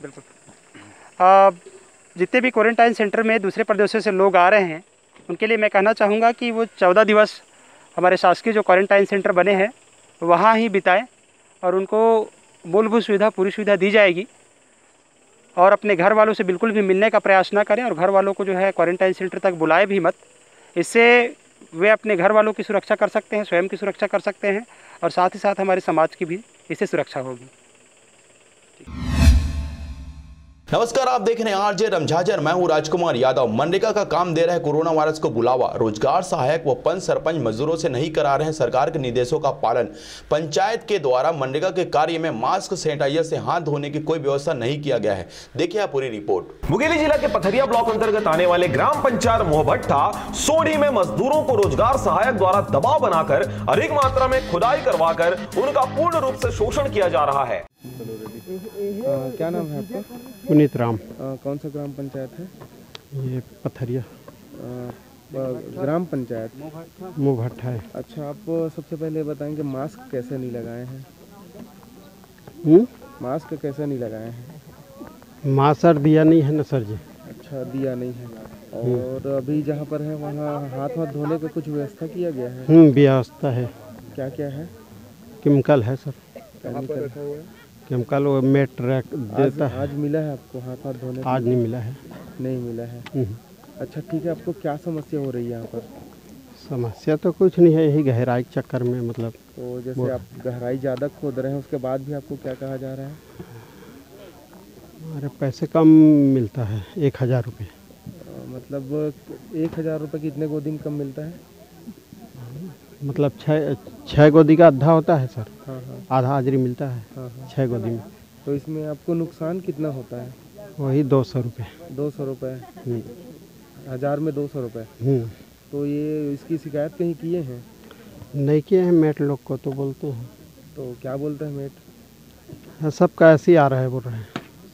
बिल्कुल। जितने भी क्वारंटाइन सेंटर में दूसरे प्रदेशों से लोग आ रहे हैं उनके लिए मैं कहना चाहूँगा कि वो 14 दिवस हमारे शासकीय जो क्वारंटाइन सेंटर बने हैं वहाँ ही बिताएं और उनको मूलभूत सुविधा पूरी सुविधा दी जाएगी। और अपने घर वालों से बिल्कुल भी मिलने का प्रयास ना करें और घर वालों को जो है क्वारंटाइन सेंटर तक बुलाए भी मत। इससे वे अपने घर वालों की सुरक्षा कर सकते हैं, स्वयं की सुरक्षा कर सकते हैं और साथ ही साथ हमारे समाज की भी इससे सुरक्षा होगी। नमस्कार, आप देख रहे हैं आरजे रमझाझर। मैं हूं राजकुमार यादव। मनरेगा का काम दे रहे कोरोना वायरस को बुलावा। रोजगार सहायक व पंच सरपंच मजदूरों से नहीं करा रहे हैं सरकार के निर्देशों का पालन। पंचायत के द्वारा मनरेगा के कार्य में मास्क सैनिटाइजर से हाथ धोने की कोई व्यवस्था नहीं किया गया है। देखिए पूरी रिपोर्ट। मुंगेली जिला के पथरिया ब्लॉक अंतर्गत आने वाले ग्राम पंचायत मोहभट्टा सोढ़ी में मजदूरों को रोजगार सहायक द्वारा दबाव बनाकर अधिक मात्रा में खुदाई करवाकर उनका पूर्ण रूप से शोषण किया जा रहा है। क्या नाम है आपका? पुनीत राम। कौन सा ग्राम पंचायत है? ये पथरिया ग्राम पंचायत मोहभट्टा है। अच्छा, आप सबसे पहले बताएंगे मास्क कैसे नहीं लगाए हैं? मास्क कैसे नहीं लगाए हैं? मास्क दिया नहीं है ना सर जी। अच्छा, दिया नहीं है। और अभी जहाँ पर है वहाँ हाथ धोने का कुछ व्यवस्था किया गया है? व्यवस्था है। क्या क्या है? केमिकल है सर। केमिकल केमिकल वो मेट रैक देता है। आज मिला है आपको हाथ धोने? आज नहीं मिला है। नहीं मिला है। अच्छा ठीक है, आपको क्या समस्या हो रही है यहाँ पर? समस्या तो कुछ नहीं है, यही गहराई के चक्कर में मतलब। तो जैसे आप गहराई ज़्यादा खोद रहे हैं उसके बाद भी आपको क्या कहा जा रहा है? हमारे पैसे कम मिलता है, 1000 रुपये। मतलब 1000 रुपये कितने गोदी में कम मिलता है? मतलब 6 गोदी का आधा होता है सर। हाँ हाँ। आधा हाजिरी मिलता है। हाँ हाँ। 6 गोदी में। तो इसमें आपको नुकसान कितना होता है? वही 200 रुपये। 200 रुपये? 1000 में 200 रुपये। तो ये इसकी शिकायत कहीं किए हैं? नहीं किए हैं, मेट लोग को तो बोलते हैं। तो क्या बोलते हैं मेट? सब कैसे ही आ रहा है बोल रहे हैं।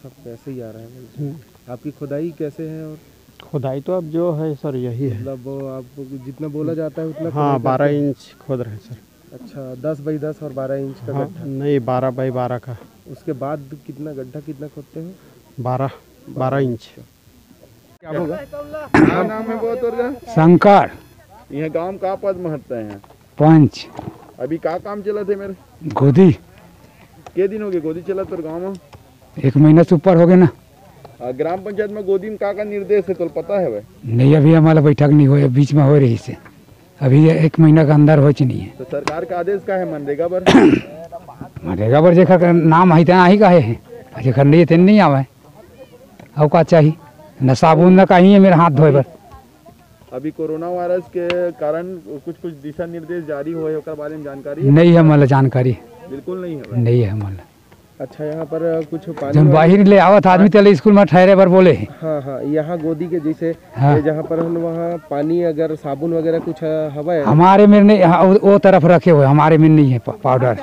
सब कैसे ही आ रहा है। आपकी खुदाई कैसे है? और खुदाई तो अब जो है सर यही है। मतलब आप जितना बोला जाता है उतना? हाँ, 12 इंच खोद रहे हैं सर। अच्छा, 10 बाई 10 और 12 इंच का गड्ढा? नहीं, 12 बाई 12 का। उसके बाद कितना गड्ढा कितना खोदते हैं? 12 इंच। क्या होगा? क्या नाम है वो तुर्गा? शंकर। यह गांव का पद महत्व है? पंच। अभी का काम चला थे मेरे? गोदी। के दिन हो गए गोदी चला तो गाँव में? 1 महीना से ऊपर हो गया ना। ग्राम पंचायत में गोदी में का निर्देश है तो पता है? नहीं, अभी हमारा बैठक नहीं हुआ, बीच में हो रही से अभी 1 महीना का अंदर हो नहीं है। तो सरकार का आदेश का है मनरेगा पर? मनरेगा पर जेकर नाम है तना ही काहे है, जेकर नहीं है नहीं आवे। अब का चाहिए न साबुन न कहीं है मेरे हाथ धोए पर। अभी कोरोना वायरस के कारण कुछ दिशा निर्देश जारी हुए ओकर बारे में जानकारी नहीं है? मतलब जानकारी बिल्कुल नहीं है। नहीं है मतलब। अच्छा, यहाँ पर कुछ पानी जब बाहर ले आवत आदमी चले स्कूल में ठहरे पर बोले। हाँ हाँ, यहाँ गोदी के जैसे हाँ। जहाँ पर हम वहाँ पानी अगर साबुन वगैरह कुछ हवा है? हमारे में नहीं, वो तरफ रखे हुए, हमारे में नहीं है पाउडर।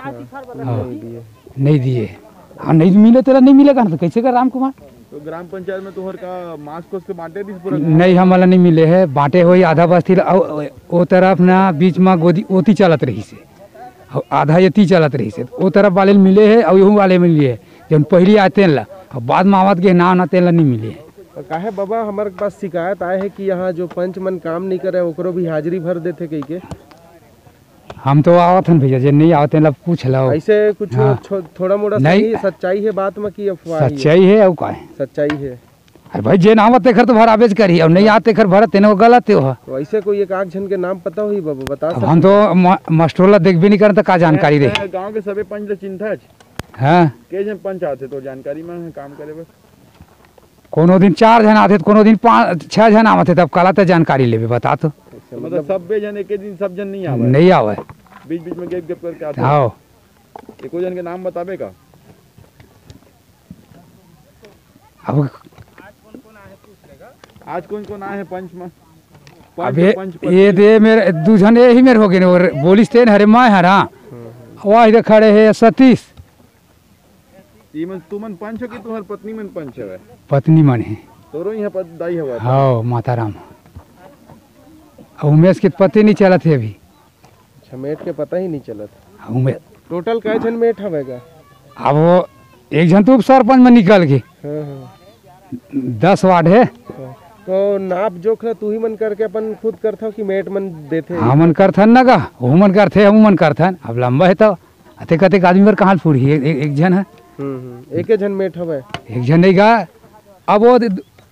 नहीं दिए। नहीं मिले तेरा नहीं मिलेगा ना, तो कैसे कर राम कुमार? तो ग्राम पंचायत में तोहर का मास्क उसके बांटे थी पूरा? नहीं, हमारा नहीं मिले है। बांटे हुई आधा बस्ती वो तरफ ना बीच में गोदी ओती चलत रही से, आधा ये चलत रही से वो तरफ वाले मिले है और यहूँ वाले मिले है। जब पहले आते ला और बाद में आवत के ना आते ला नहीं मिले है। काहे बाबा हमारे पास शिकायत आए है कि यहाँ जो पंच मन काम नहीं करे ओकरो भी हाजिरी भर देते कहीं के? हम तो आवत हैं भैया, जो नहीं आवते ला पूछ लो। ऐसे कुछ हाँ। थोड़ा मोड़ा नहीं सच्चाई है बात में कि अफवाह? सच्चाई है। और का है? सच्चाई है। अरे भाई जे ना आवते खर तो भरा बेच करी और नहीं आते खर भरा तेने वो गलत है। तो ऐसे कोई एक आठ जन के नाम पता हुई बाबा बता सकते? हम तो मास्टरों देख भी नहीं करते का जानकारी दे। गांव के सभी पंच चिंता है। हाँ, के जन पंच आते तो जानकारी में काम करे बस? कोनो दिन 4 जन आते, कोनो दिन 5-6 जन आते, तब कला तो जानकारी लेवे बता। तो मतलब सब जन एक दिन सब जन नहीं आवे? नहीं आवे, बीच बीच में गैप करके आते। आओ एको जन के नाम बताबे का? अब आज कौन कौन आए हैं पंच में? अब ये दे मेरे 2 जन यही मेरे हो गए। और बोलिस तेन हरे मैं हरा वहाँ इधर खड़े है सतीश। तू मन पंच हो कि तुम्हार पत्नी मन पंच है? पत्नी मन है। तोरो यहाँ पर दाई है? हाँ, माता राम। उमेश के पति नहीं चला थे अभी। अच्छा, मेट के पता ही नहीं चला था? उमेश टोटल कै जन मेट हवेगा? अब वो एक जन तो सरपंच में निकल गए, हाँ। 10 वार्ड है। तो नाप जोख तू ही मन करके अपन खुद करता कि मेट मन देते? हाँ मन करथन ना का, वो मन करथे हम मन करथन। अब लंबा है तो अते कते आदमी पर कहाँ पूरी एक जन है। एक जन मेट हवे, एक जन नहीं का। अब वो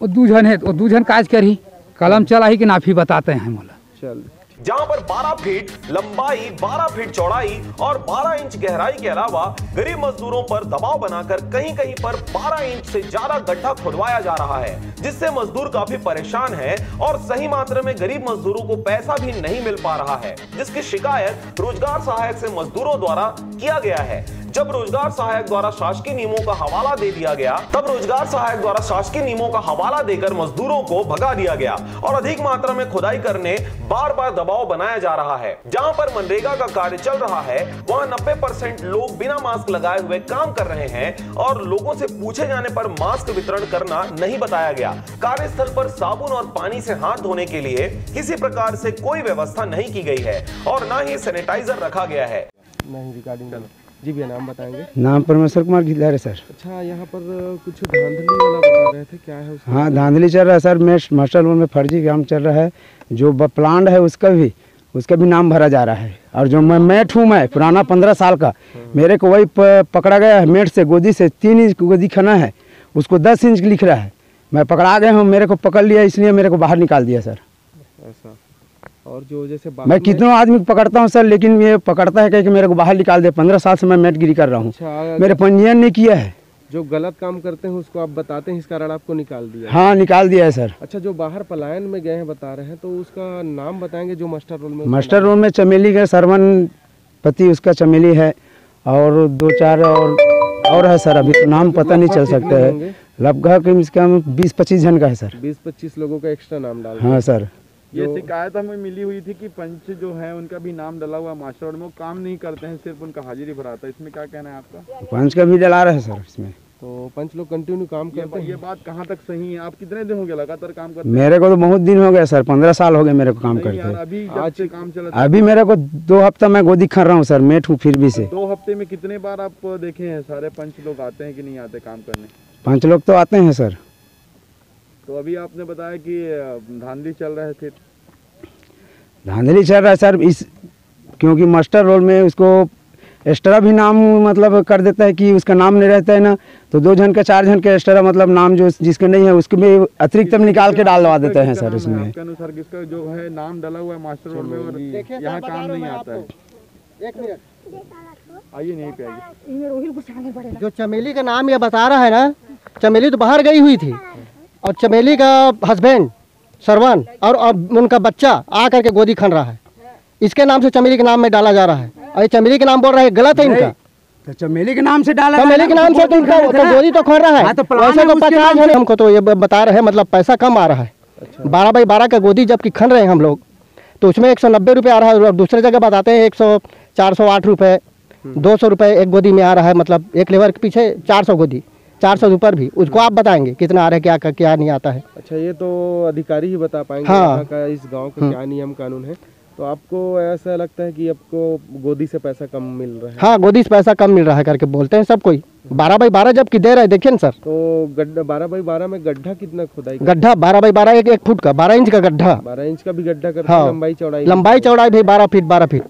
2 जन है, वो 2 जन काज करी, कलम चलाई कि नाफी बताते हैं मोला। चल जहां पर 12 फीट लंबाई, 12 फीट चौड़ाई और 12 इंच गहराई के अलावा गरीब मजदूरों पर दबाव बनाकर कहीं कहीं पर 12 इंच से ज्यादा गड्ढा खुदवाया जा रहा है, जिससे मजदूर काफी परेशान है और सही मात्रा में गरीब मजदूरों को पैसा भी नहीं मिल पा रहा है, जिसकी शिकायत रोजगार सहायक से मजदूरों द्वारा किया गया है। जब रोजगार सहायक द्वारा शासकीय नियमों का हवाला दे दिया गया, तब रोजगार सहायक द्वारा शासकीय नियमों का हवाला देकर मजदूरों को भगा दिया गया और अधिक मात्रा में खुदाई करने बार बार दबाव बनाया जा रहा है। जहां पर मनरेगा का कार्य चल रहा है, वहां 90% लोग बिना मास्क लगाए हुए काम कर रहे हैं और लोगों से पूछे जाने पर मास्क वितरण करना नहीं बताया गया। कार्यस्थल पर साबुन और पानी से हाथ धोने के लिए किसी प्रकार से कोई व्यवस्था नहीं की गई है और न ही सैनिटाइजर रखा गया है। नहीं रिकॉर्डिंग जी भैया, नाम बताएंगे? नाम परमेश्वर कुमार गिलदार है सर। अच्छा, यहाँ पर कुछ धांधली वाला बता रहे थे, क्या है उसका? हाँ, धांधली चल रहा है सर। मास्टर रोड में फर्जी काम चल रहा है। जो प्लांट है उसका भी नाम भरा जा रहा है। और जो मेट हूँ, मैं पुराना 15 साल का, मेरे को वही पकड़ा गया है मेट से, गोदी से 3 इंच गोदी खाना है, उसको 10 इंच लिख रहा है। मैं पकड़ा गया हूँ, मेरे को पकड़ लिया, इसलिए मेरे को बाहर निकाल दिया सर। ऐसा? और जो जैसे मैं कितनों आदमी को पकड़ता हूँ सर, लेकिन ये पकड़ता है कि मेरे को बाहर निकाल दे। 15 साल से मैं मेटगिरी कर रहा हूँ। अच्छा, मेरे पंजीयन नहीं किया है। जो गलत काम करते हैं उसको आप बताते हैं, इस कारण आपको निकाल दिया? हाँ, निकाल दिया है सर। अच्छा, जो बाहर पलायन में गए हैं बता रहे हैं, तो उसका नाम बताएंगे? जो मास्टर रोल में, मास्टर रोल में चमेली का सरवन पति उसका चमेली है और 2-4 और है सर। अभी तो नाम पता नहीं चल सकता है। लगभग इसका 20-25 जन का है सर। 20-25 लोगों का एक्स्ट्रा नाम डाल? हाँ सर। ये शिकायत हमें मिली हुई थी कि पंच जो है उनका भी नाम डला हुआ मास्टर रोड में, वो काम नहीं करते हैं, सिर्फ उनका हाजिरी भराता है। इसमें क्या कहना है आपका? पंच का भी डला रहा है सर इसमें। तो पंच लोग कंटिन्यू काम करते हैं? ये बात कहाँ तक सही है? आप कितने दिन हो गए लगातार काम करते? मेरे को तो बहुत दिन हो गया सर, 15 साल हो गए मेरे को काम करते। अभी आज से काम चला? अभी मेरे को 2 हफ्ता मैं गोदी खा रहा हूँ सर, मेट हूँ फिर भी से। 2 हफ्ते में कितने बार आप देखे हैं? सारे पंच लोग आते हैं कि नहीं आते काम करने? पंच लोग तो आते हैं सर। तो अभी आपने बताया कि धांधली चल रहा है, फिर धांधली चल रहा है सर क्योंकि मास्टर रोल में उसको एक्स्ट्रा भी नाम मतलब कर देता है कि उसका नाम नहीं रहता है ना, तो 2 जन का 4 जन का एक्स्ट्रा मतलब नाम जो जिसके नहीं है उसके भी अतिरिक्त निकाल के डालवा देते हैं सर इसमें। आपके अनुसार किसका जो है नाम डला हुआ है मास्टर रोल में और यहाँ काम नहीं आता है? आइए नहीं पे आइए। जो चमेली का नाम ये बता रहा है ना, चमेली तो बाहर गई हुई थी और चमेली का हस्बैंड सरवन और उनका बच्चा आ करके गोदी खन रहा है। इसके नाम से चमेली के नाम में डाला जा रहा है और ये चमेली के नाम बोल रहा है, गलत है इनका। तो चमेली के नाम से डाला, चमेली के नाम से तो इनका गोदी तो खन रहा है। वैसे तो 50 है, हमको तो ये बता रहे हैं, मतलब पैसा कम आ रहा है। 12 बाई 12 का गोदी जबकि खन रहे हैं हम लोग, तो उसमें 190 रुपये आ रहा है और दूसरे जगह बताते हैं 408 रुपये, 200 रुपये एक गोदी में आ रहा है। मतलब एक लेबर के पीछे 400 गोदी, 400 ऊपर भी। उसको आप बताएंगे कितना आ रहा है, क्या नहीं आता है? अच्छा, ये तो अधिकारी ही बता पाएंगे। हाँ। यहाँ का इस गांव का क्या नियम कानून है। तो आपको ऐसा लगता है कि आपको गोदी से पैसा कम मिल रहा है? हाँ, गोदी से पैसा कम मिल रहा है करके बोलते हैं सब कोई। 12 बाई 12 जबकि दे रहे हैं, देखिए ना सर। तो गड्ढा 12 बाई 12 में गड्ढा कितना खुदाई? गड्ढा 12 बाई 12 एक फुट का, 12 इंच का गड्ढा। 12 इंच का भी गड्ढा करते? हाँ। लंबाई चौड़ाई? लंबाई चौड़ाई भी 12 फीट 12 फीट।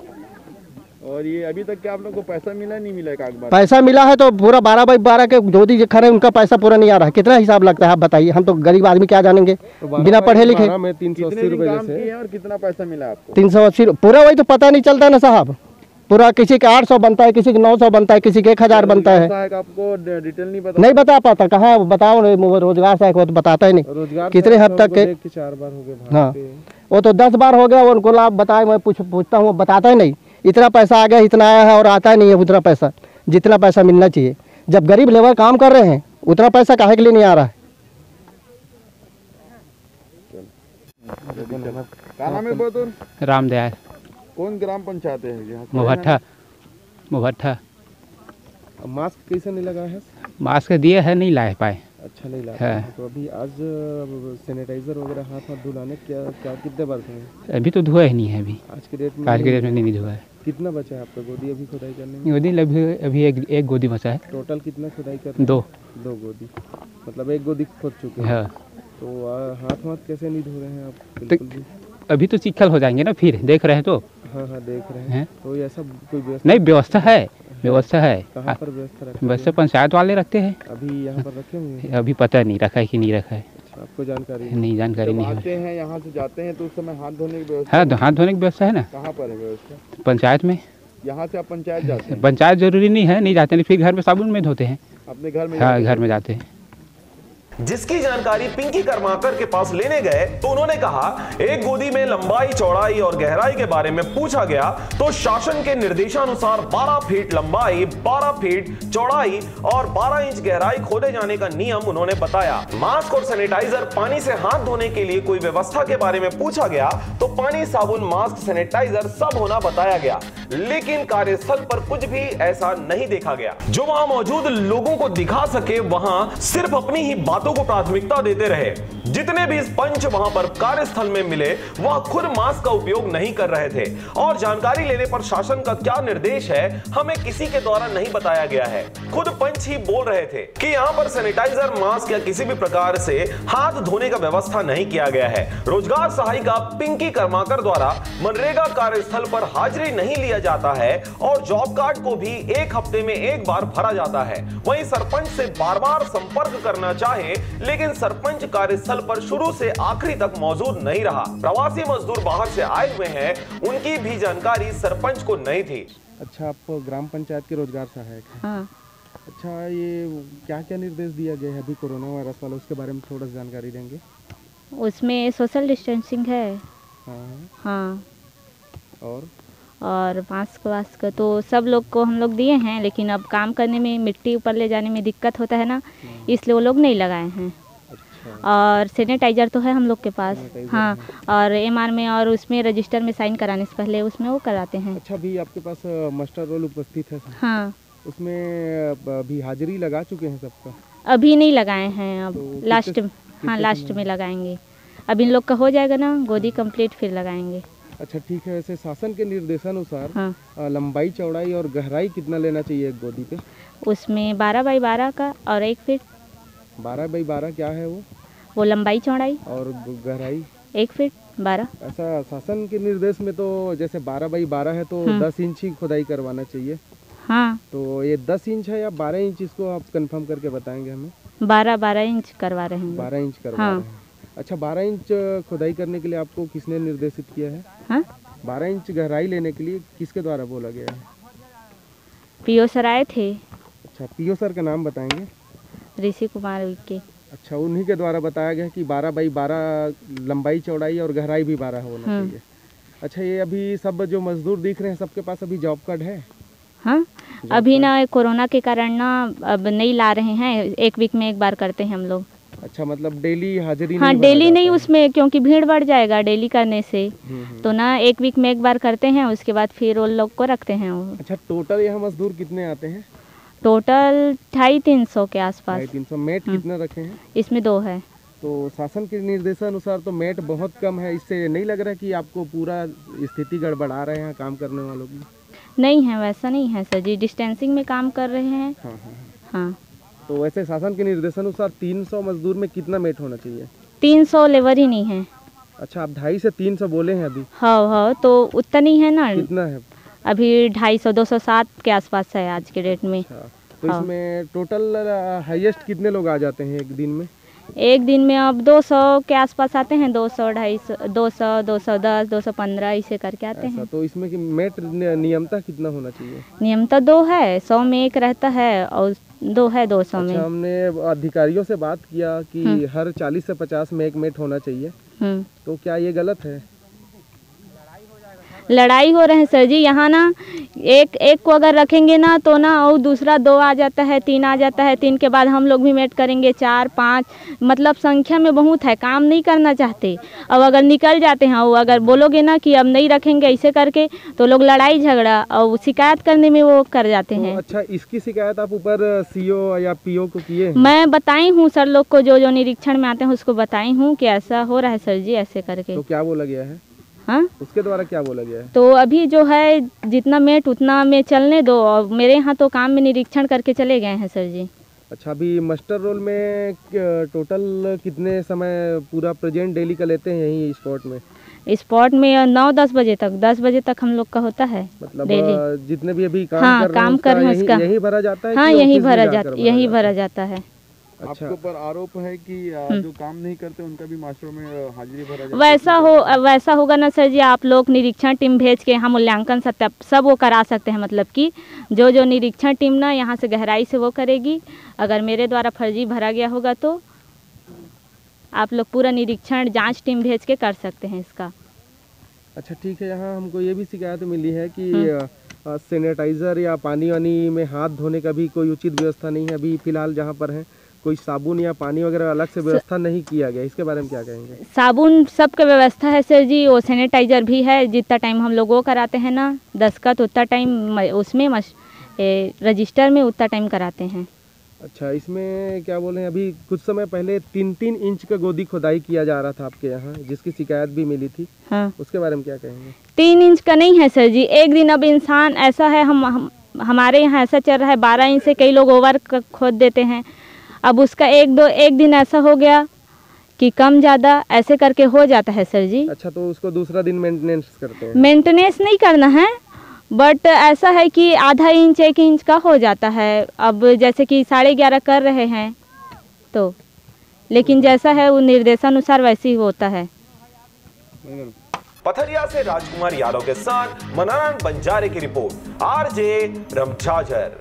और ये अभी तक क्या आप लोग को पैसा मिला नहीं मिला? एक बार पैसा मिला है तो पूरा 12 बाई 12 के गोदी जो खड़े उनका पैसा पूरा नहीं आ रहा है। कितना हिसाब लगता है आप बताइए, हम तो गरीब आदमी क्या जानेंगे, बिना पढ़े लिखे। 12 में 380 रुपए जैसे। और कितना पैसा मिला आपको? 380 पूरा, वही तो पता नहीं चलता ना साहब। पूरा किसी के 800 बनता है, किसी के 900 बनता है, किसी के 1000 बनता है। आपको डिटेल नहीं बता पाता, कहाँ बताओ, रोजगार सहायक वो तो बताता ही नहीं। रोजगार कितने हद तक के? 4 बार हो गए। हाँ, वो तो 10 बार हो गया, उनको लाभ बताए, मैं पूछता हूँ, बताता ही नहीं। इतना पैसा आ गया, इतना आया है और आता नहीं है उतना पैसा, जितना पैसा मिलना चाहिए। जब गरीब लेबर काम कर रहे हैं, उतना पैसा काहे के लिए नहीं आ रहा है? क्या नाम है बहादुर? रामदयाल। कौन ग्राम पंचायत है यहाँ? मुभट्ठा। मास्क कैसे नहीं लगा है? मास्क दिए है, नहीं ला पाए। अच्छा, अच्छा नहीं लाते हाँ। हैं। तो अभी आज सैनिटाइजर वगैरह हाथ धुलाने क्या क्या कितने बार धोए अभी तो धुआ ही नहीं है अभी, आज के डेट में? आज के डेट में नहीं धुआ है। कितना बचा है आपका गोदी अभी खुदाई करने में? गोदी अभी एक गोदी बचा है। टोटल कितना खुदाई कर? दो गोदी, मतलब एक गोदी खोद चुके हैं। हाँ। तो हाथ वाथ कैसे नहीं धो रहे हैं आप? तो बिल्कुल भी अभी तो चिक्कल हो जाएंगे ना, फिर देख रहे हैं तो। हाँ देख रहे हैं। हैं। तो ऐसा कोई व्यवस्था नहीं, व्यवस्था है, व्यवस्था है। कहाँ पर व्यवस्था रखते वैसे पंचायत वाले रखते हैं। अभी यहाँ पर रखे हुए हैं? अभी पता नहीं रखा है कि नहीं रखा है। अच्छा, आपको जानकारी नहीं, जानकारी नहीं है। आते हैं यहाँ से जाते हैं तो उस समय हाथ धोने की व्यवस्था? हाँ, हाथ धोने की व्यवस्था है ना। कहाँ पर है व्यवस्था? पंचायत में। यहाँ से आप पंचायत जाते हैं? पंचायत जरूरी नहीं है, नहीं जाते, नहीं, फिर घर में साबुन में धोते हैं। अपने घर में? हाँ, घर में जाते हैं। जिसकी जानकारी पिंकी कर्माकर के पास लेने गए तो उन्होंने कहा, एक गोदी में लंबाई, चौड़ाई और गहराई के बारे में पूछा गया तो शासन के निर्देशानुसार 12 फीट लंबाई, 12 फीट चौड़ाई और 12 इंच गहराई खोदे जाने का नियम उन्होंने बताया। मास्क और सैनिटाइजर, पानी से हाथ धोने के लिए कोई व्यवस्था के बारे में पूछा गया तो पानी, साबुन, मास्क, सैनिटाइजर सब होना बताया गया, लेकिन कार्यस्थल पर कुछ भी ऐसा नहीं देखा गया। जो वहां मौजूद लोगों को दिखा सके वहां सिर्फ अपनी ही बातों को प्राथमिकता देते रहे। जितने भी पंच वहां पर कार्यस्थल में मिले वह खुद मास्क का उपयोग नहीं कर रहे थे और जानकारी लेने पर शासन का क्या निर्देश है हमें किसी के द्वारा नहीं बताया गया है। खुद पंच ही बोल रहे थे कि यहां पर सैनिटाइजर, मास्क या किसी भी प्रकार से हाथ धोने का व्यवस्था नहीं किया गया है। रोजगार सहायिका पिंकी कर्माकर द्वारा मनरेगा कार्यस्थल पर हाजिरी नहीं लिया जाता है और जॉब कार्ड को भी एक हफ्ते में एक बार भरा जाता है। वहीं सरपंच से बार बार संपर्क करना चाहे लेकिन सरपंच कार्यस्थल पर शुरू से आखिरी तक मौजूद नहीं रहा। प्रवासी मजदूर बाहर से आए हुए हैं, उनकी भी जानकारी सरपंच को नहीं थी। अच्छा, आप ग्राम पंचायत के रोजगार सहायक हैं? हाँ। अच्छा, ये क्या क्या निर्देश दिया गया है अभी कोरोना वायरस वाला, उसके बारे में थोड़ा जानकारी देंगे? उसमें सोशल डिस्टेंसिंग है। हाँ। और मास्क वास्क तो सब लोग को हम लोग दिए हैं, लेकिन अब काम करने में, मिट्टी ऊपर ले जाने में दिक्कत होता है ना, इसलिए वो लोग नहीं लगाए हैं। अच्छा। और सैनिटाइजर तो है हम लोग के पास। हाँ, और एमआर में और उसमें रजिस्टर में साइन कराने से पहले उसमें वो कराते हैं। अच्छा, अभी आपके पास मास्टर रोल उपस्थित है? हाँ। उसमें अभी हाजिरी लगा चुके हैं सबका? अभी नहीं लगाए हैं, अब तो लास्ट में। हाँ, लास्ट में लगाएंगे। अब इन लोग का हो जाएगा ना गोदी कंप्लीट, फिर लगाएंगे। अच्छा, ठीक है। वैसे शासन के निर्देशानुसार हाँ। लंबाई, चौड़ाई और गहराई कितना लेना चाहिए एक गोदी पे? उसमें 12 बाई 12 का और 1 फीट। 12 बाई 12 क्या है वो लंबाई, चौड़ाई। और गहराई? 1 फीट 12। ऐसा शासन के निर्देश में तो जैसे 12 बाई 12 है तो 10 इंच ही खुदाई करवाना चाहिए। हाँ। तो ये 10 इंच है या 12 इंच, इसको आप कंफर्म करके बताएंगे हमें? 12 इंच करवा रहे हैं। 12 इंच करवा रहे हैं। अच्छा, 12 इंच खुदाई करने के लिए आपको किसने निर्देशित किया है? हाँ? 12 इंच गहराई लेने के लिए किसके द्वारा बोला गया है? पीओ सर आए थे। अच्छा, पीओ सर का नाम बताएंगे? ऋषि कुमार के। अच्छा, उन्हीं के द्वारा बताया गया कि 12 बाई 12 लंबाई, चौड़ाई और गहराई भी 12 होना चाहिए। अच्छा, ये अभी सब जो मजदूर दिख रहे हैं सबके पास अभी जॉब कार्ड है? हाँ, अभी ना कोरोना के कारण ना अब नहीं ला रहे हैं, 1 वीक में एक बार करते हैं हम लोग। अच्छा, मतलब डेली हाजिरी? हाँ, डेली नहीं, उसमें क्योंकि भीड़ बढ़ जाएगा डेली करने से, तो ना 1 वीक में एक बार करते हैं, उसके बाद फिर उन लोग को रखते हैं वो। अच्छा, टोटल यहाँ मजदूर कितने आते हैं? टोटल 250-300 के आसपास। 250। मेट कितने रखे हैं? इसमें 2 है। तो शासन के निर्देशानुसार तो मेट बहुत कम है, इससे नहीं लग रहा कि आपको पूरा स्थिति गड़बड़ा रहे हैं काम करने वालों की? नहीं है, वैसा नहीं है सर जी, डिस्टेंसिंग में काम कर रहे हैं। हाँ। तो वैसे शासन के निर्देशानुसार 300 मजदूर में कितना मेट होना चाहिए? 300 लेबर ही नहीं है। अच्छा, आप 250 से 300 बोले हैं अभी? हाँ, तो उतना नहीं है ना। कितना है अभी? 250, 207 के आसपास है आज के डेट में। अच्छा, तो इसमें टोटल हाईएस्ट कितने लोग आ जाते हैं एक दिन में? एक दिन में अब 200 के आसपास आते हैं, 200, 250, 200, 210, 215 ऐसे करके आते हैं। तो इसमें कि मेट नियमता कितना होना चाहिए? नियमता 2 है, 100 में 1 रहता है और 2 है 200 में। अच्छा, हमने अधिकारियों से बात किया कि हर 40 से 50 में 1 मेट होना चाहिए, तो क्या ये गलत है? लड़ाई हो रहे हैं सर जी। यहाँ ना एक को अगर रखेंगे ना तो ना और दूसरा 2 आ जाता है, 3 आ जाता है, 3 के बाद हम लोग भी मेट करेंगे 4 5, मतलब संख्या में बहुत है, काम नहीं करना चाहते। अब अगर निकल जाते हैं और अगर बोलोगे ना कि अब नहीं रखेंगे ऐसे करके, तो लोग लड़ाई झगड़ा और शिकायत करने में वो कर जाते हैं। अच्छा, इसकी शिकायत आप ऊपर सीओ या पीओ को किए हैं? मैं बताई हूँ सर लोग को, जो निरीक्षण में आते हैं उसको बताई हूँ कि ऐसा हो रहा है सर जी ऐसे करके। तो क्या बोला गया है? हाँ, उसके द्वारा क्या बोला गया है? तो अभी जो है जितना मेट उतना में चलने दो, और मेरे यहाँ तो काम में निरीक्षण करके चले गए हैं सर जी। अच्छा, अभी मास्टर रोल में टोटल कितने समय पूरा प्रेजेंट डेली का लेते हैं यही स्पॉट में? स्पॉट में 9-10 बजे तक, 10 बजे तक हम लोग का होता है मतलब डेली। जितने भी अभी काम हाँ, कर रहे हैं काम कर रहे हैं उसका यही भरा जाता है? हाँ, यही भरा जाता है। अच्छा, आपके ऊपर आरोप है कि जो काम नहीं करते उनका भी मास्टरों में हाजिरी भरा जाता है? वैसा होगा ना सर जी, आप लोग निरीक्षण टीम भेज के हम मूल्यांकन सब वो करा सकते हैं। मतलब कि जो निरीक्षण टीम ना यहाँ से गहराई से वो करेगी। अगर मेरे द्वारा फर्जी भरा गया होगा तो आप लोग पूरा निरीक्षण जांच टीम भेज के कर सकते हैं इसका। अच्छा, ठीक है। यहाँ हमको ये भी शिकायत मिली है कि सैनिटाइजर या पानी वानी में हाथ धोने का भी कोई उचित व्यवस्था नहीं है। अभी फिलहाल जहाँ पर है कोई साबुन या पानी वगैरह अलग से व्यवस्था नहीं किया गया, इसके बारे में क्या कहेंगे? साबुन सबका व्यवस्था है सर जी, वो सैनिटाइजर भी है। जितना टाइम हम लोग वो कराते हैं ना दस्तखत, उतना टाइम उसमें रजिस्टर में उतना टाइम कराते हैं। अच्छा, इसमें क्या बोले, अभी कुछ समय पहले 3-3 इंच का गोदी खुदाई किया जा रहा था आपके यहाँ, जिसकी शिकायत भी मिली थी। हाँ, उसके बारे में क्या कहेंगे? 3 इंच का नहीं है सर जी। एक दिन अब इंसान ऐसा है, हमारे यहाँ ऐसा चल रहा है 12 इंच से कई लोग ओवर खोद देते हैं। अब उसका एक दिन ऐसा हो गया कि कम ज़्यादा ऐसे करके हो जाता है सर जी। अच्छा, तो उसको दूसरा दिन मेंटेनेंस करते हैं? मेंटेनेंस नहीं करना है, बट ऐसा है कि आधा इंच 1 इंच का हो जाता है। अब जैसे कि 11.5 कर रहे हैं तो, लेकिन जैसा है वो निर्देशानुसार वैसे ही होता है। पथरिया से राजकुमार यादव के साथ मनोरंजन बंजारे की रिपोर्ट, आरजे रमझाझर।